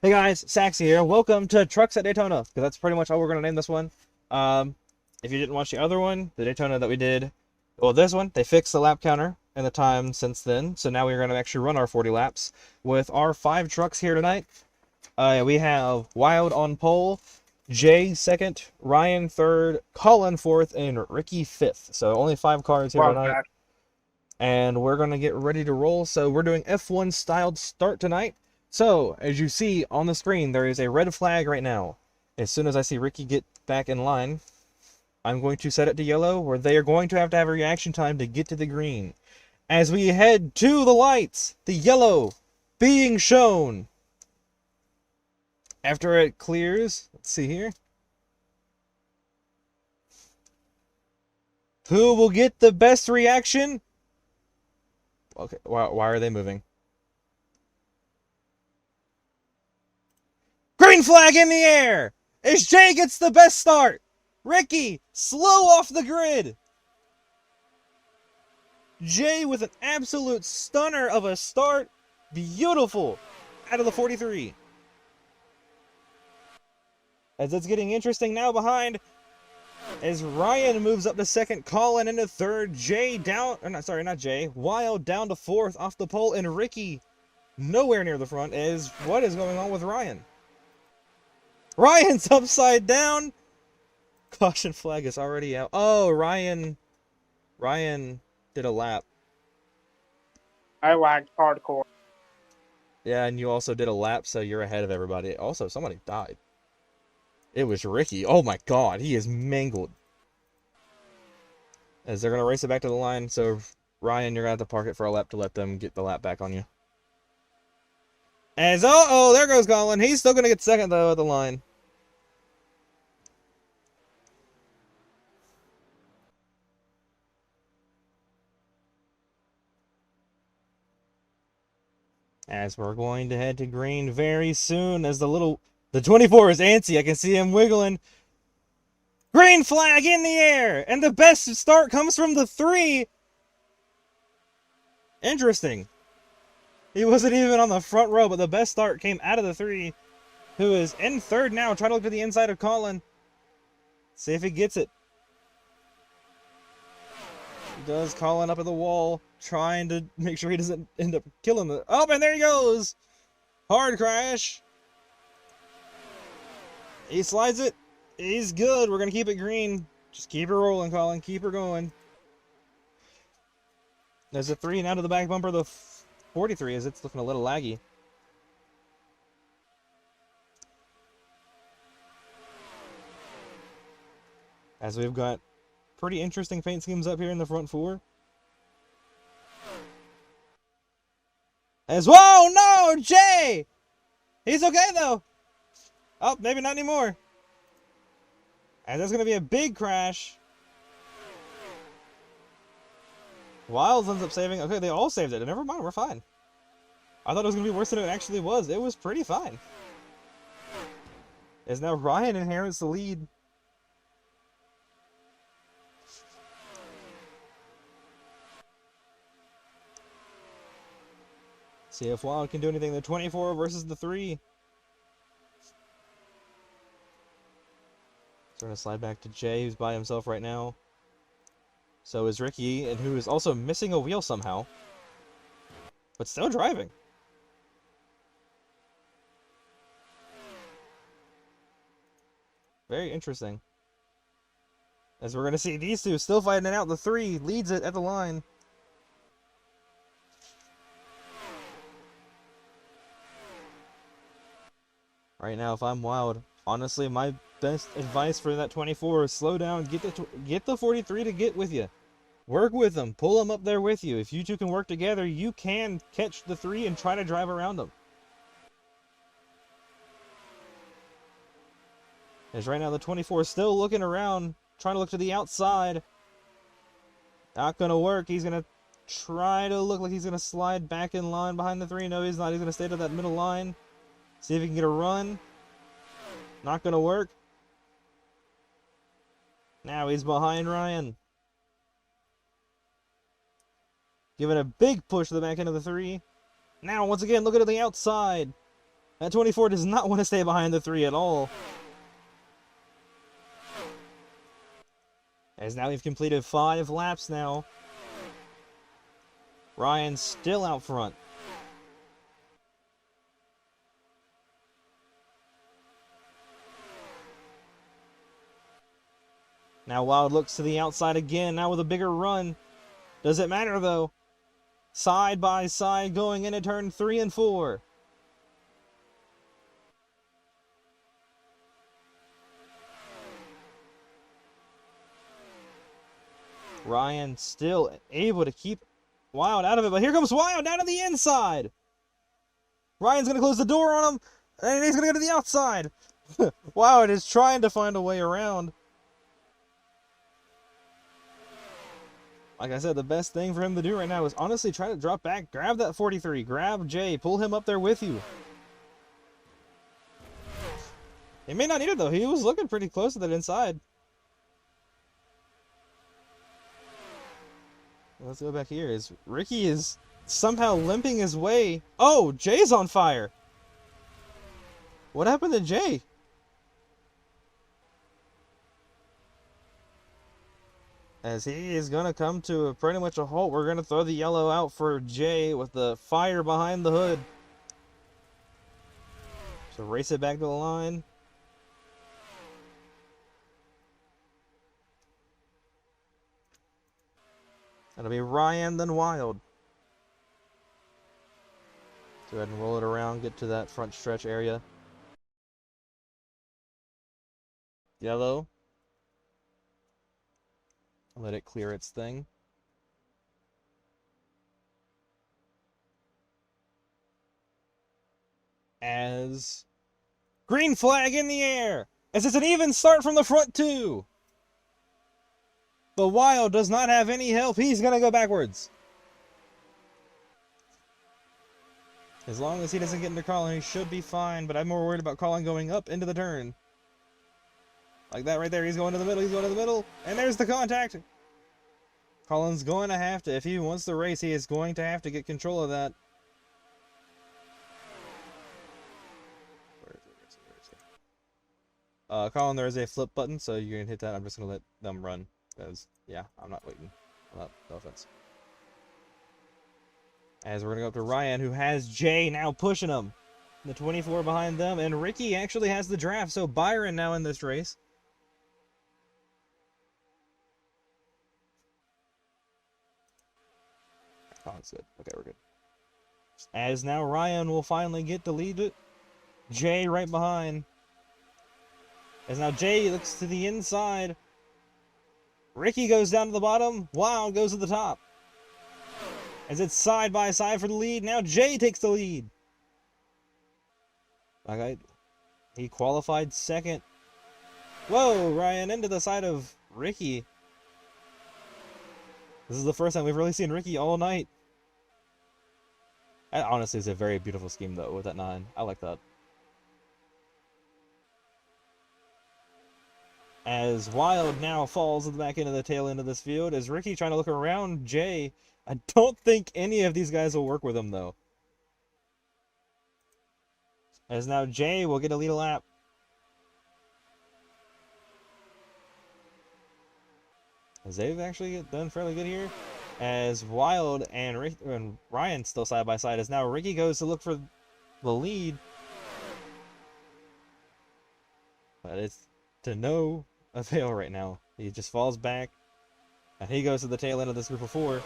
Hey guys, Saxy here. Welcome to Trucks at Daytona, because that's pretty much all we're going to name this one. Um, if you didn't watch the other one, the Daytona that we did, well, this one, they fixed the lap counter and the time since then, so now we're going to actually run our 40 laps with our 5 trucks here tonight. We have Wild on pole, Jay second, Ryan third, Colin fourth, and Ricky fifth. So only 5 cars here Well, tonight, back. and we're going to get ready to roll. So we're doing F1 styled start tonight. So, as you see on the screen, there is a red flag right now. As soon as I see Ricky get back in line, I'm going to set it to yellow, where they are going to have a reaction time to get to the green. As we head to the lights, the yellow being shown. After it clears, let's see here. Who will get the best reaction? Okay, why are they moving? Green flag in the air! As Jay gets the best start! Ricky, slow off the grid! Jay with an absolute stunner of a start. Beautiful. Out of the 43. As it's getting interesting now behind. As Ryan moves up to second, Colin into third, Jay down, or not, sorry, not Jay, Wild down to fourth off the pole, and Ricky nowhere near the front. As what is going on with Ryan? Ryan's upside down. Caution flag is already out. Oh, Ryan did a lap. I lagged hardcore. Yeah, and you also did a lap, so you're ahead of everybody. Also, somebody died. It was Ricky. Oh my god, he is mangled. As they're going to race it back to the line, so Ryan, you're going to have to park it for a lap to let them get the lap back on you. As, uh-oh, there goes Colin. He's still going to get second, though, at the line. As we're going to head to green very soon, as the 24 is antsy. I can see him wiggling. Green flag in the air, and the best start comes from the 3. Interesting. He wasn't even on the front row, but the best start came out of the 3, who is in third now, trying to look to the inside of Colin. See if he gets it. He does. Colin up at the wall, trying to make sure he doesn't end up killing the... Oh, and there he goes! Hard crash. He slides it. He's good. We're going to keep it green. Just keep her rolling, Colin. Keep her going. There's a 3 now to the back bumper. The 43 as it's looking a little laggy. As we've got pretty interesting paint schemes up here in the front 4. As, whoa, no, Jay! He's okay, though. Oh, maybe not anymore. And there's going to be a big crash. Wilds ends up saving. Okay, they all saved it. Never mind, we're fine. I thought it was going to be worse than it actually was. It was pretty fine. As now Ryan inherits the lead. See if Wild can do anything. The 24 versus the 3. So we're going to slide back to Jay, who's by himself right now. So is Ricky, and who is also missing a wheel somehow. But still driving. Very interesting. As we're going to see these two still fighting it out. The 3 leads it at the line. Right now, if I'm Wild, honestly, my best advice for that 24 is slow down, get the 43 to get with you. Work with them, pull them up there with you. If you two can work together, you can catch the 3 and try to drive around them. As right now the 24 is still looking around, trying to look to the outside. Not going to work. He's going to try to look like he's going to slide back in line behind the 3. No, he's not. He's going to stay to that middle line. See if he can get a run. Not going to work. Now he's behind Ryan. Giving a big push to the back end of the 3. Now, once again, look at the outside. That 24 does not want to stay behind the 3 at all. As now we've completed 5 laps now. Ryan's still out front. Now Wild looks to the outside again, now with a bigger run. Does it matter though? Side by side going into turn 3 and 4. Ryan still able to keep Wild out of it, but here comes Wild down to the inside. Ryan's going to close the door on him, and he's going to go to the outside. Wild is trying to find a way around. Like I said, the best thing for him to do right now is honestly try to drop back, grab that 43, grab Jay, pull him up there with you. He may not need it though, he was looking pretty close to that inside. Let's go back here. Ricky is somehow limping his way. Oh, Jay's on fire. What happened to Jay? As he is going to come to pretty much a halt, we're going to throw the yellow out for Jay with the fire behind the hood. So race it back to the line. That'll be Ryan, then Wild. Go ahead and roll it around, get to that front stretch area. Yellow. Let it clear its thing. As green flag in the air, as it's an even start from the front too. The Wild does not have any help. He's going to go backwards. As long as he doesn't get into Colin, he should be fine, but I'm more worried about Colin going up into the turn. Like that right there. He's going to the middle. He's going to the middle. And there's the contact. Colin's going to have to, if he wants the race, he is going to have to get control of that. Where is it? Colin, there is a flip button, so you can hit that. I'm just going to let them run. Because, yeah, I'm not waiting. No offense. As we're going to go up to Ryan, who has Jay now pushing him. The 24 behind them. And Ricky actually has the draft, so Byron now in this race. Oh, that's good. Okay, we're good. As now Ryan will finally get the lead. Jay right behind. As now Jay looks to the inside. Ricky goes down to the bottom. Wild goes to the top. As it's side by side for the lead. Now Jay takes the lead. Okay. He qualified second. Whoa, Ryan into the side of Ricky. This is the first time we've really seen Ricky all night. That honestly is a very beautiful scheme though with that 9. I like that. As Wild now falls at the back end of the tail end of this field, as Ricky trying to look around Jay. I don't think any of these guys will work with him though. As now Jay will get a lead a lap. As they've actually done fairly good here. As Wild and Ryan still side by side. As now Ricky goes to look for the lead. But it's to no avail right now. He just falls back. And he goes to the tail end of this group of 4.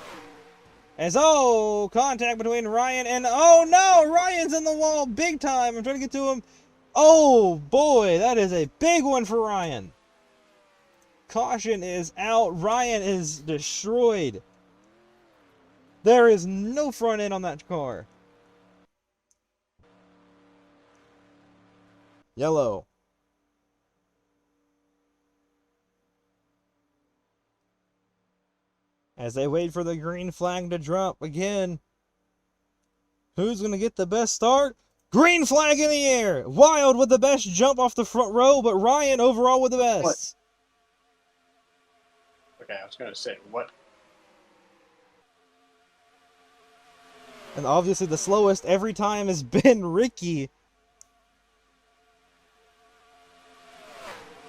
As, oh, contact between Ryan and, oh no, Ryan's in the wall big time. I'm trying to get to him. Oh boy, that is a big one for Ryan. Caution is out. Ryan is destroyed. There is no front end on that car. Yellow. As they wait for the green flag to drop again. Who's going to get the best start? Green flag in the air. Wild with the best jump off the front row, but Ryan overall with the best. What? Okay, I was going to say, what? And obviously the slowest every time has been Ricky.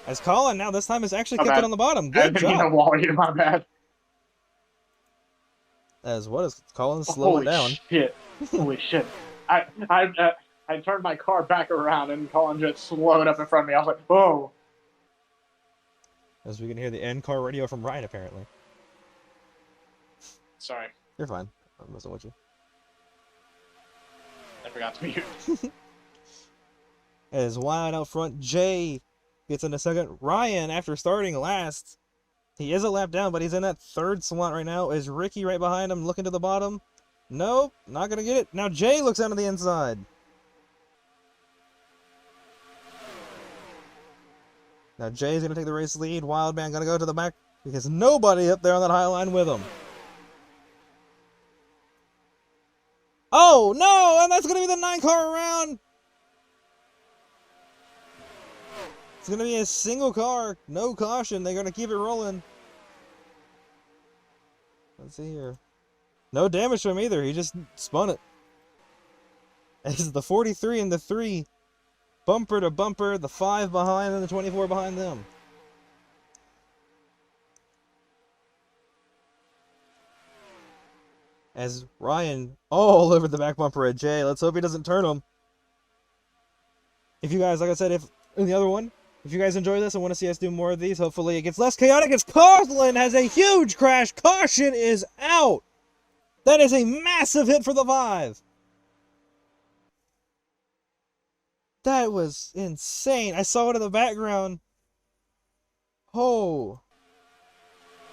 As Colin now this time is actually My kept it bad. on the bottom. I Good didn't mean to job. wall you, my bad. As what is Colin slowing Holy down? shit. Holy shit. I turned my car back around and Colin just slowed up in front of me. I was like, whoa. As we can hear the in-car radio from Ryan, apparently. Sorry. You're fine. I'm messing with you. I forgot to mute. As wide out front, Jay gets in a second. Ryan, after starting last, he is a lap down, but he's in that third slot right now. Is Ricky right behind him looking to the bottom? Nope, not going to get it. Now Jay looks down to the inside. Now Jay's going to take the race lead. Wildman going to go to the back because nobody up there on that high line with him. Oh, no, and that's going to be the 9-car around. It's going to be a single car, no caution. They're going to keep it rolling. Let's see here. No damage to him either. He just spun it. It's the 43 and the 3. Bumper to bumper. The 5 behind and the 24 behind them. As Ryan all over the back bumper at Jay. Let's hope he doesn't turn him. If you guys, like I said, if in the other one, if you guys enjoy this and want to see us do more of these, hopefully it gets less chaotic. As Colin has a huge crash. Caution is out. That is a massive hit for the 5. That was insane. I saw it in the background. Oh.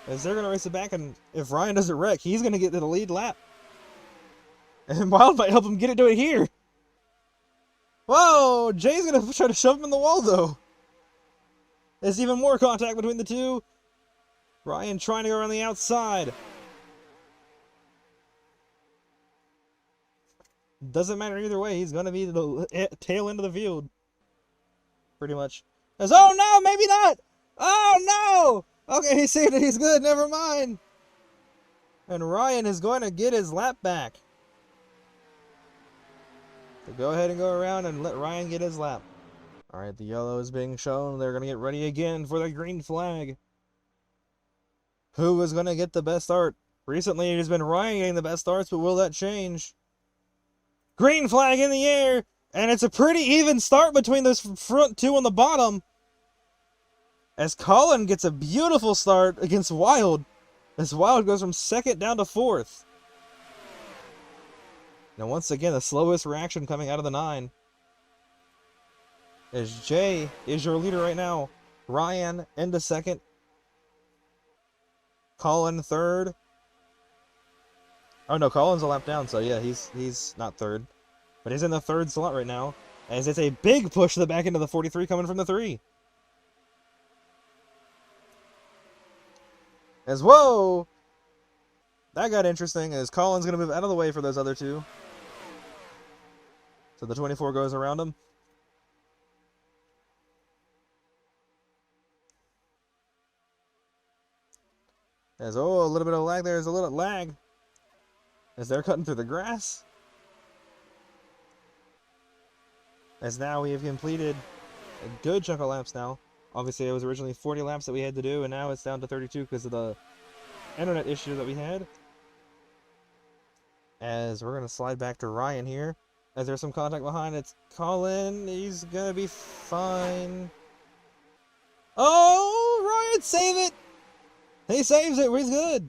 As they're going to race it back, and if Ryan doesn't wreck, he's going to get to the lead lap. And Wild might help him get it to it here. Whoa! Jay's going to try to shove him in the wall, though. There's even more contact between the two. Ryan trying to go around the outside. Doesn't matter either way. He's going to be the tail end of the field. Pretty much. As, oh, no, maybe not. Oh, no. Okay, he saved it. He's good. Never mind. And Ryan is going to get his lap back. So go ahead and go around and let Ryan get his lap. All right, the yellow is being shown. They're going to get ready again for the green flag. Who is going to get the best start? Recently, it has been Ryan getting the best starts, but will that change? Green flag in the air, and it's a pretty even start between those front two on the bottom. As Colin gets a beautiful start against Wild. As Wild goes from second down to fourth. Now once again, the slowest reaction coming out of the 9. As Jay is your leader right now. Ryan into second. Colin third. Oh no, Colin's a lap down, so yeah, he's not third. But he's in the third slot right now. As it's a big push to the back end of the 43 coming from the 3. As whoa! That got interesting as Colin's going to move out of the way for those other two. So the 24 goes around him. As, oh, a little bit of lag there. There's a little lag. As they're cutting through the grass. As now we have completed a good chunk of laps now. Obviously, it was originally 40 laps that we had to do, and now it's down to 32 because of the internet issue that we had. As we're going to slide back to Ryan here. As there's some contact behind, it's Colin. He's going to be fine. Oh, Ryan, save it! He saves it. He's good.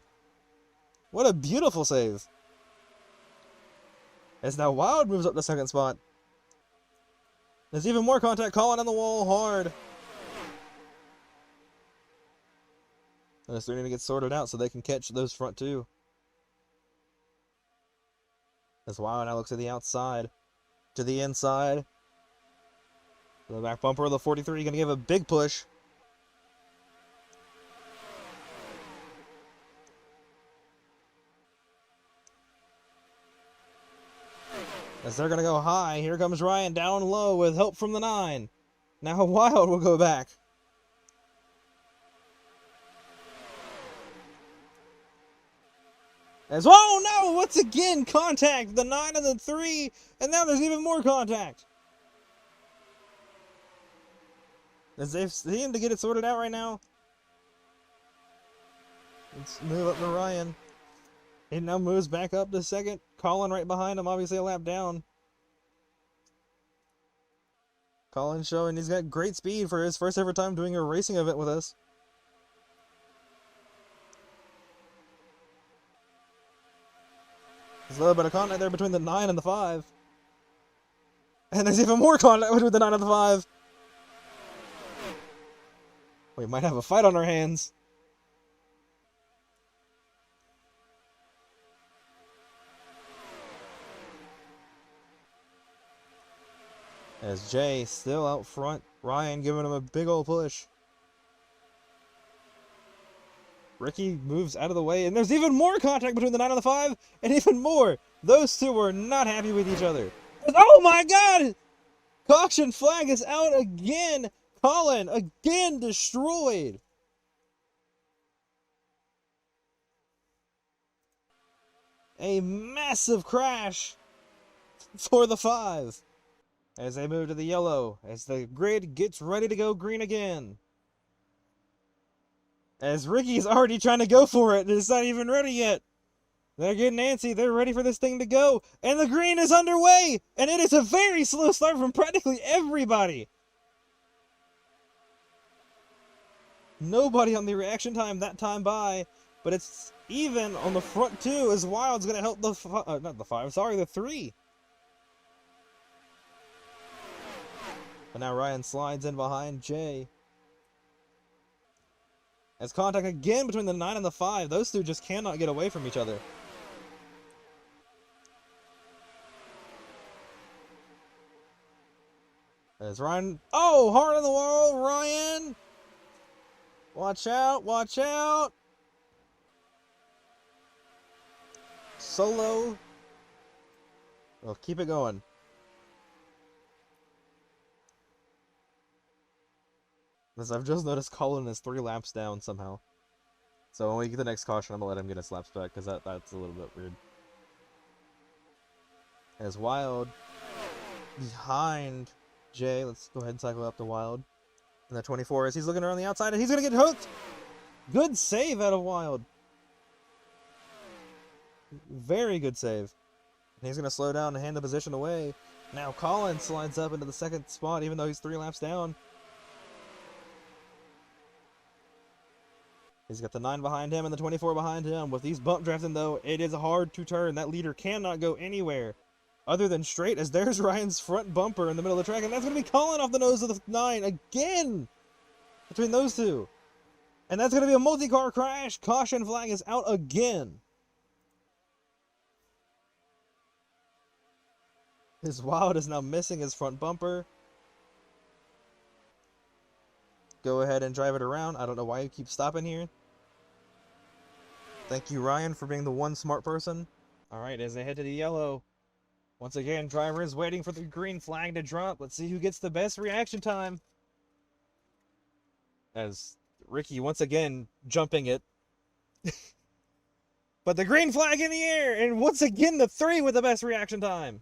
What a beautiful save. As now Wild moves up to second spot. There's even more contact. Colin on the wall hard. And they're starting to get sorted out so they can catch those front two. As Wild now looks to the outside. To the inside. To the back bumper of the 43. Going to give a big push. As they're going to go high, here comes Ryan down low with help from the 9. Now Wild will go back. As, oh no, once again, contact. The 9 and the 3, and now there's even more contact. as they seem to get it sorted out right now. Let's move up to Ryan. He now moves back up to second. Colin right behind him, obviously a lap down. Colin showing he's got great speed for his first ever time doing a racing event with us. There's a little bit of contact there between the 9 and the 5. And there's even more contact between the 9 and the 5. We might have a fight on our hands. As Jay still out front, Ryan giving him a big old push. Ricky moves out of the way, and there's even more contact between the 9 and the 5, and even more. Those two are not happy with each other. Oh my god! Caution flag is out again! Colin again destroyed! A massive crash for the 5 as they move to the yellow, as the grid gets ready to go green again. As Ricky's already trying to go for it, and it's not even ready yet. They're getting antsy, they're ready for this thing to go, and the green is underway! And it is a very slow start from practically everybody! Nobody on the reaction time that time by, but it's even on the front two, as Wild's gonna help the, not the 5, sorry, the 3. But now Ryan slides in behind Jay. As contact again between the 9 and the 5. Those two just cannot get away from each other. As Ryan... Oh! Hard on the wall, Ryan! Watch out! Watch out! Solo. Well, keep it going. As I've just noticed Colin is 3 laps down somehow. So when we get the next caution, I'm gonna let him get his laps back, because that's a little bit weird. As Wild behind Jay, let's go ahead and cycle up to Wild. And the 24 as he's looking around the outside, and he's gonna get hooked! Good save out of Wild. Very good save. And he's gonna slow down and hand the position away. Now Colin slides up into the second spot, even though he's 3 laps down. He's got the 9 behind him and the 24 behind him. With these bump drafting, though, it is hard to turn. That leader cannot go anywhere other than straight, as there's Ryan's front bumper in the middle of the track, and that's going to be Colin off the nose of the 9 again between those two. And that's going to be a multi-car crash. Caution flag is out again. His Wild is now missing his front bumper. Go ahead and drive it around. I don't know why you keep stopping here. Thank you, Ryan, for being the one smart person. Alright, as they head to the yellow, once again, driver is waiting for the green flag to drop. Let's see who gets the best reaction time. As Ricky, once again, jumping it. But the green flag in the air, and once again, the 3 with the best reaction time.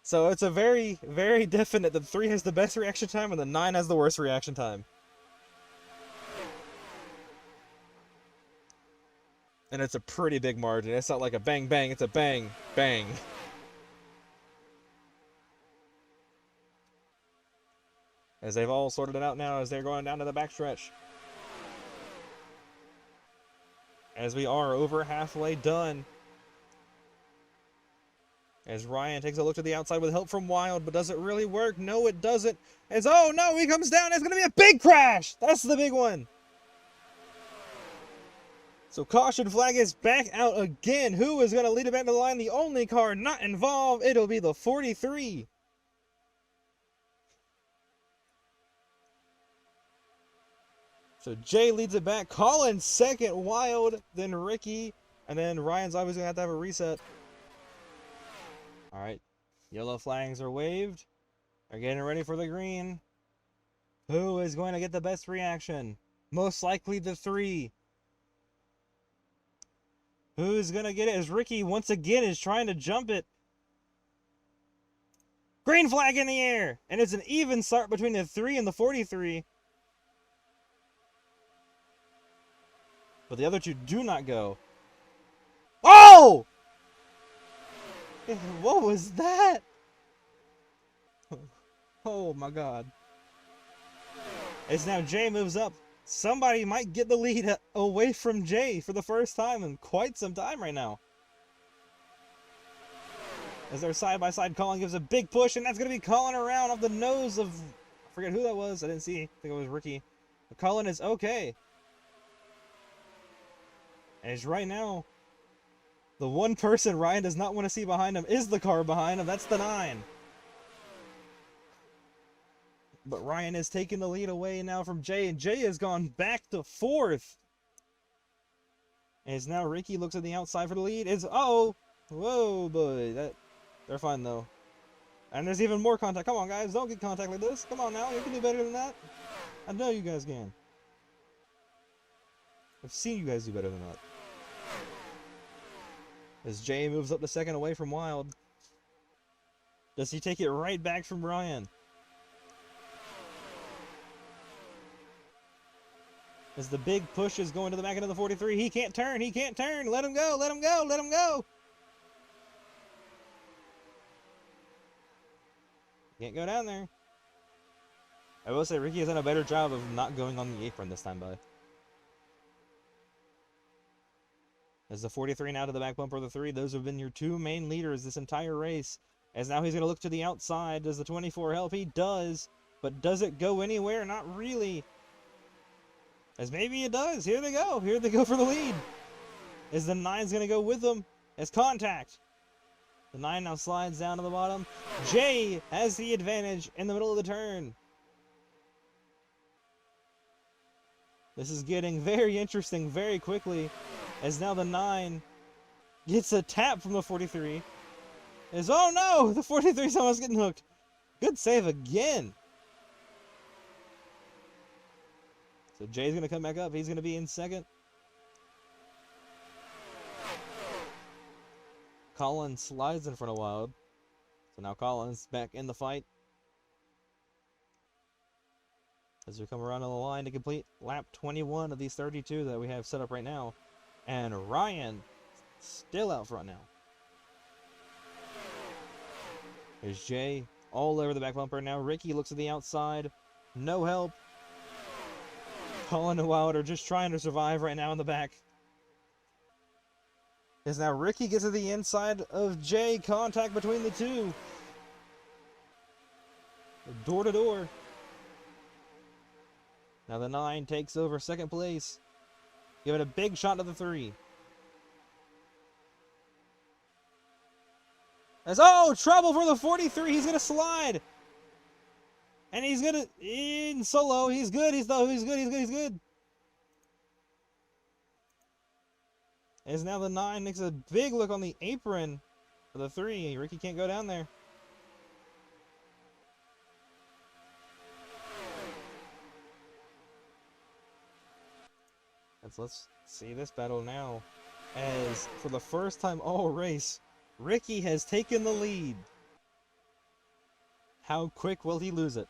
So it's a very, very definite that the 3 has the best reaction time and the 9 has the worst reaction time. And it's a pretty big margin. It's not like a bang bang, it's a bang bang. As they've all sorted it out now as they're going down to the backstretch. As we are over halfway done. As Ryan takes a look to the outside with help from Wild, but does it really work? No, it doesn't. As, oh no, he comes down. It's going to be a big crash. That's the big one. So caution flag is back out again. Who is going to lead it back to the line? The only car not involved. It'll be the 43. So Jay leads it back. Colin second, Wild, then Ricky, and then Ryan's obviously going to have a reset. Alright, yellow flags are waved. They're getting ready for the green. Who is going to get the best reaction? Most likely the 3. Who's going to get it? As Ricky once again is trying to jump it. Green flag in the air! And it's an even start between the 3 and the 43. But the other two do not go. Oh! What was that? Oh my god. As now Jay moves up. Somebody might get the lead away from Jay for the first time in quite some time right now. As their side-by-side, Colin gives a big push, and that's going to be Colin around off the nose of... I forget who that was. I didn't see. I think it was Ricky. But Colin is okay. As right now, the one person Ryan does not want to see behind him is the car behind him. That's the 9. But Ryan has taken the lead away now from Jay, and Jay has gone back to 4th. As now Ricky looks at the outside for the lead. Oh! Whoa, boy. They're fine, though. And there's even more contact. Come on, guys. Don't get contact like this. Come on now. You can do better than that. I know you guys can. I've seen you guys do better than that. As Jay moves up to 2nd away from Wild. Does he take it right back from Ryan? As the big push is going to the back end of the 43. He can't turn. He can't turn. Let him go. Let him go. Let him go. Can't go down there. I will say Ricky has done a better job of not going on the apron this time, by. As the 43 now to the back bumper of the 3. Those have been your 2 main leaders this entire race. As now he's going to look to the outside. Does the 24 help? He does. But does it go anywhere? Not really. As maybe it does. Here they go. Here they go for the lead. As the 9's going to go with them. As contact. The 9 now slides down to the bottom. Jay has the advantage in the middle of the turn. This is getting very interesting very quickly. As now the 9 gets a tap from the 43. Oh no! The 43's almost getting hooked. Good save again. So Jay's going to come back up. He's going to be in 2nd. Colin slides in front of Wild. So now Colin's back in the fight. As we come around on the line to complete lap 21 of these 32 that we have set up right now. And Ryan still out front now. There's Jay all over the back bumper. Now Ricky looks at the outside. No help. Colin and Wild are just trying to survive right now in the back. As now Ricky gets to the inside of Jay. Contact between the 2. Door to door. Now the 9 takes over 2nd place. Giving a big shot to the 3. Trouble for the 43. He's going to slide. And he's going to, in solo, he's good. He's good. As now the 9 makes a big look on the apron for the 3. Ricky can't go down there. Let's see this battle now. As for the first time all race, Ricky has taken the lead. How quick will he lose it?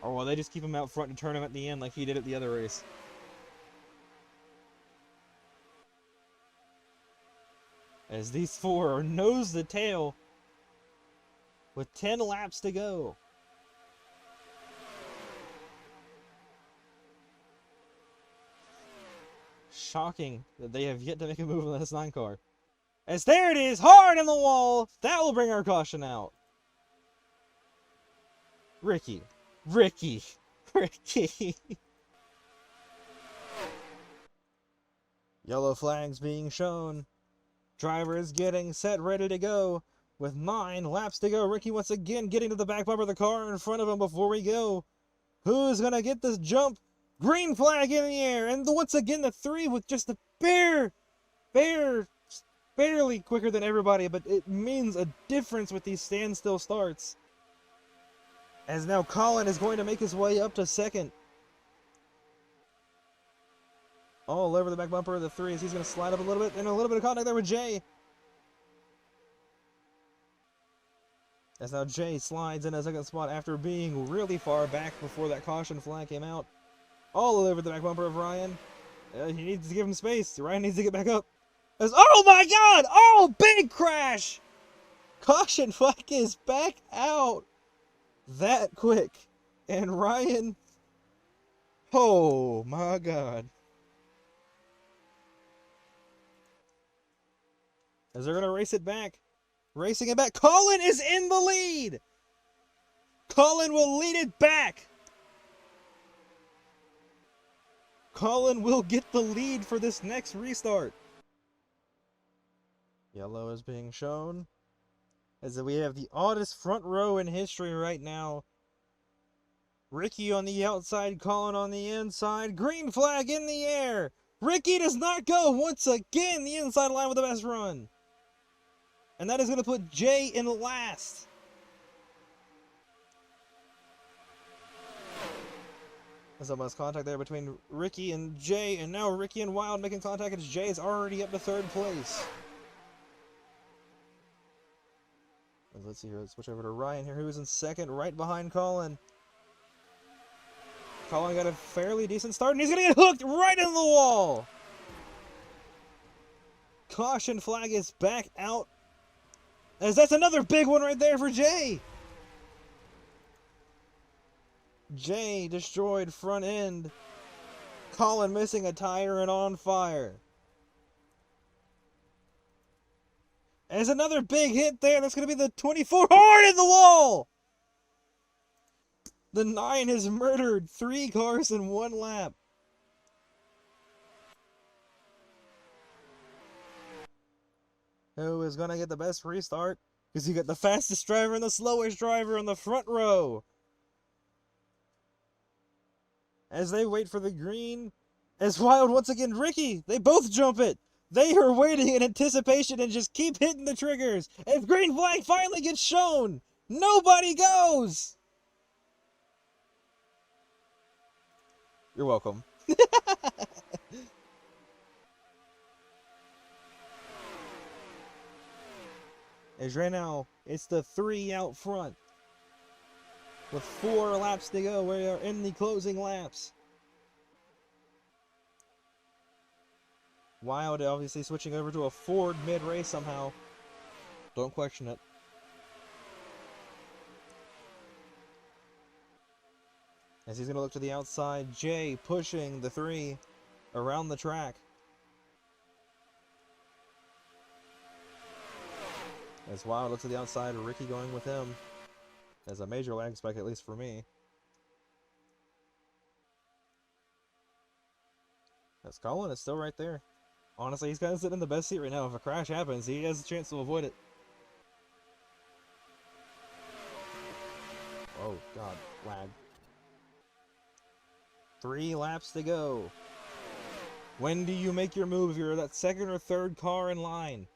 Or will they just keep him out front and turn him at the end like he did at the other race? As these 4 are nose to tail with 10 laps to go. Shocking that they have yet to make a move on this 9 car. As there it is, hard in the wall. That will bring our caution out. Ricky. Yellow flags being shown. Driver is getting set, ready to go. With 9 laps to go, Ricky once again getting to the back bumper of the car in front of him before we go. Who's going to get this jump? Green flag in the air. And once again, the 3 with just a barely quicker than everybody. But it means a difference with these standstill starts. As now Colin is going to make his way up to 2nd. All over the back bumper of the 3 as he's going to slide up a little bit. And a little bit of contact there with Jay. As now Jay slides in a second spot after being really far back before that caution flag came out. All over the back bumper of Ryan. He needs to give him space. Ryan needs to get back up. Oh my god! Oh, big crash! Caution flag is back out that quick. And Ryan... Oh my god. As they're going to race it back. Racing it back. Colin is in the lead! Colin will lead it back! Colin will get the lead for this next restart. Yellow is being shown. As we have the oddest front row in history right now. Ricky on the outside, Colin on the inside. Green flag in the air. Ricky does not go once again the inside line with the best run. And that is going to put Jay in last. There's almost contact there between Ricky and Jay, and now Ricky and Wild making contact as Jay is already up to third place. Let's see here, let's switch over to Ryan here, who is in second, right behind Colin. Colin got a fairly decent start, and he's going to get hooked right in the wall! Caution flag is back out, as that's another big one right there for Jay! Jay destroyed front end. Colin missing a tire and on fire. There's another big hit there. That's going to be the 24 hard in the wall. The 9 has murdered 3 cars in 1 lap. Who is going to get the best restart? Because you got the fastest driver and the slowest driver in the front row. As they wait for the green, as Wild once again, Ricky, they both jump it. They are waiting in anticipation and just keep hitting the triggers. If green flag finally gets shown, nobody goes. You're welcome. As right now, it's the 3 out front. With 4 laps to go, we are in the closing laps. Wild obviously switching over to a Ford mid-race somehow. Don't question it. As he's going to look to the outside, Jay pushing the 3 around the track. As Wild looks to the outside, Ricky going with him. As a major lag spike, at least for me. As Colin is still right there. Honestly, he's kind of sitting in the best seat right now. If a crash happens, he has a chance to avoid it. Oh, God. Lag. 3 laps to go. When do you make your move if you're that second or third car in line?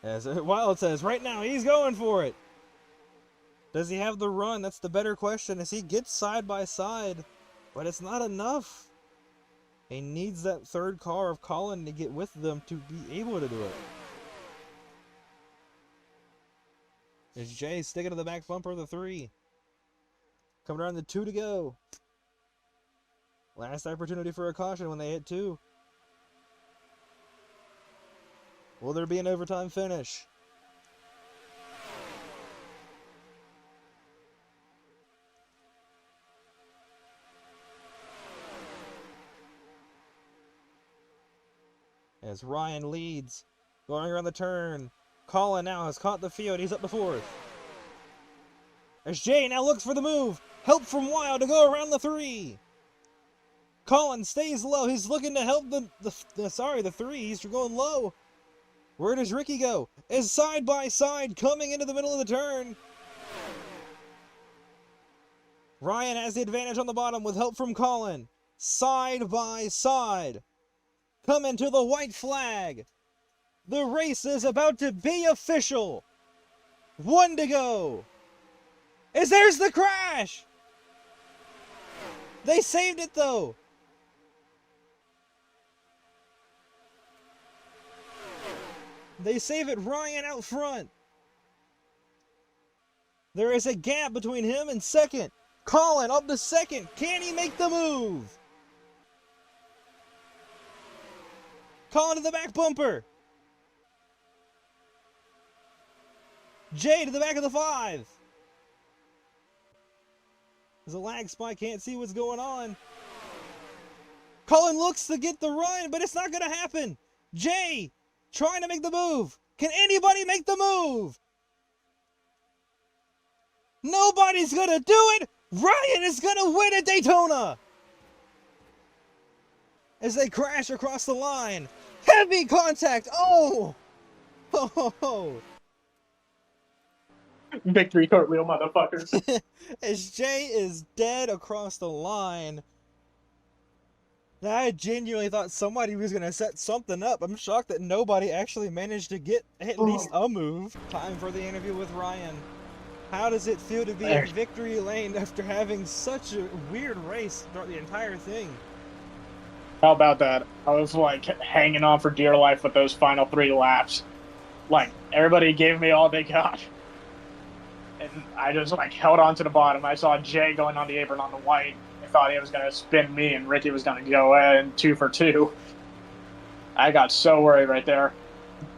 As Wild says, right now, he's going for it. Does he have the run? That's the better question. As he gets side by side, but it's not enough. He needs that third car of Colin to get with them to be able to do it. There's Jay sticking to the back bumper of the 3. Coming around the 2 to go. Last opportunity for a caution when they hit 2. Will there be an overtime finish? As Ryan leads, going around the turn. Colin now has caught the field. He's up to 4th. As Jay now looks for the move. Help from Wild to go around the 3. Colin stays low. He's looking to help the 3. He's going low. Where does Ricky go? Is side by side coming into the middle of the turn. Ryan has the advantage on the bottom with help from Colin. Side by side. Coming to the white flag. The race is about to be official. 1 to go. There's the crash. They saved it though. They save it. Ryan out front. There is a gap between him and second. Colin up to second. Can he make the move? Colin to the back bumper. Jay to the back of the 5. There's a lag spike. Can't see what's going on. Colin looks to get the run, but it's not going to happen. Jay trying to make the move. Can anybody make the move? Nobody's going to do it. Ryan is going to win at Daytona. As they crash across the line. Heavy contact. Oh. Oh. Victory cartwheel, motherfuckers. As Jay is dead across the line. I genuinely thought somebody was going to set something up. I'm shocked that nobody actually managed to get at least a move. Time for the interview with Ryan. How does it feel to be in victory lane after having such a weird race throughout the entire thing? How about that? I was like hanging on for dear life with those final 3 laps. Like, everybody gave me all they got. And I just like held on to the bottom. I saw Jay going on the apron on the white. I thought he was going to spin me and Ricky was going to go in 2 for 2. I got so worried right there.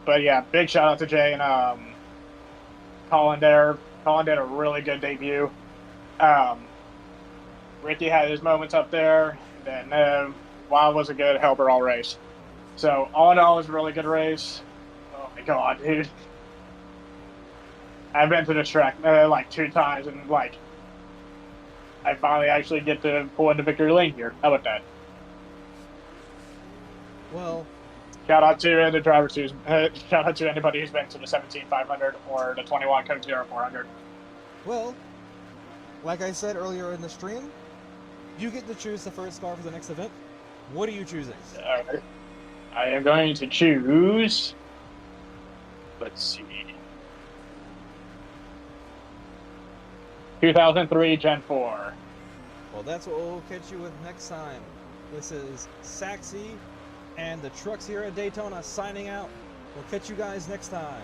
But yeah, big shout out to Jay and Colin there. Colin did a really good debut. Ricky had his moments up there. Then Wild was a good helper all race. So all in all, it was a really good race. Oh my god, dude. I've been to this track like 2 times, and like I finally actually get to pull into victory lane here. How about that? Well, shout out to the drivers who's shout out to anybody who's been to the 17,500 or the 21 Coke 0400. Well, like I said earlier in the stream, you get to choose the first car for the next event. What are you choosing? I am going to choose. Let's see. 2003 Gen 4. Well, that's what we'll catch you with next time. This is Saxy and the Trucks here at Daytona signing out. We'll catch you guys next time.